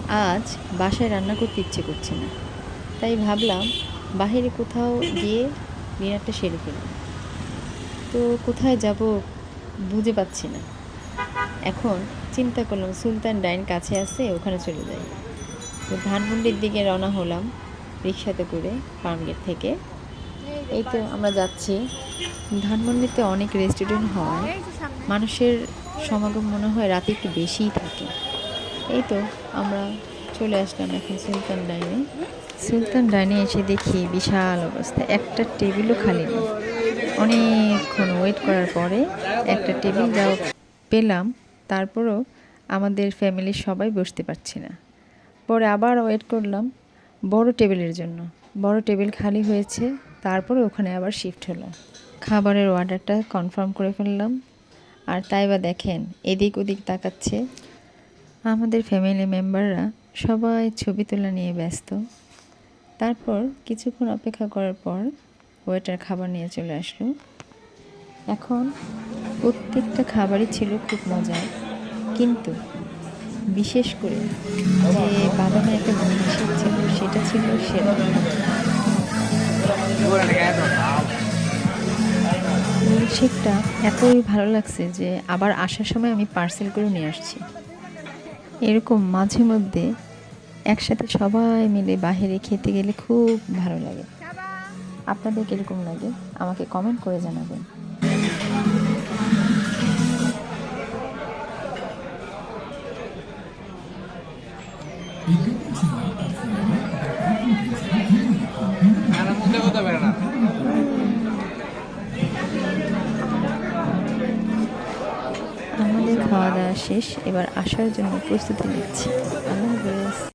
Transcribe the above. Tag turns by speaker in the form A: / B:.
A: আজ বাসায় রান্না করতে ইচ্ছে করছে না, তাই ভাবলাম বাইরে কোথাও গিয়ে ডিনারটা সেরে ফেলব। তো কোথায় যাব বুঝে পাচ্ছি না। এখন চিন্তা করলাম সুলতান ডাইন কাছে আছে, ওখানে চলে যাই। তো ধানমন্ডির দিকে রওনা হলাম রিক্সাতে করে ফার্মগেট থেকে। এই তো আমরা যাচ্ছি। ধানমন্ডিতে অনেক রেস্টুরেন্ট হয়, মানুষের সমাগম মনে হয় রাতে একটু বেশিই থাকে। এই তো আমরা চলে আসলাম এখন সুলতান ডাইনে। সুলতান ডাইনে এসে দেখি বিশাল অবস্থা, একটা টেবিলও খালি নেই। অনেকক্ষণ ওয়েট করার পরে একটা টেবিল যাও পেলাম, তারপরও আমাদের ফ্যামিলির সবাই বসতে পারছি না। পরে আবার ওয়েট করলাম বড় টেবিলের জন্য, বড় টেবিল খালি হয়েছে, তারপরে ওখানে আবার শিফট হলো। খাবারের অর্ডারটা কনফার্ম করে ফেললাম। আর তাই বা দেখেন এদিক ওদিক তাকাচ্ছে আমাদের ফ্যামিলি মেম্বাররা, সবাই ছবি তোলা নিয়ে ব্যস্ত। তারপর কিছুক্ষণ অপেক্ষা করার পর ওয়েটার খাবার নিয়ে চলে আসলো। এখন প্রত্যেকটা খাবারই ছিল খুব মজার, কিন্তু বিশেষ করে যে বাদামের একটা মিল্কশেক ছিল, সেটা ছিল সেরা। মিল্কশেকটা এতই ভালো লাগছে যে আবার আসার সময় আমি পার্সেল করে নিয়ে আসছি। এরকম মাঝে মধ্যে একসাথে সবাই মিলে বাইরে খেতে গেলে খুব ভালো লাগে। আপনাদের কীরকম লাগে আমাকে কমেন্ট করে জানাবেন। আমাদের খাওয়া দাওয়া শেষ, এবার আসার জন্য প্রস্তুতি নিচ্ছি।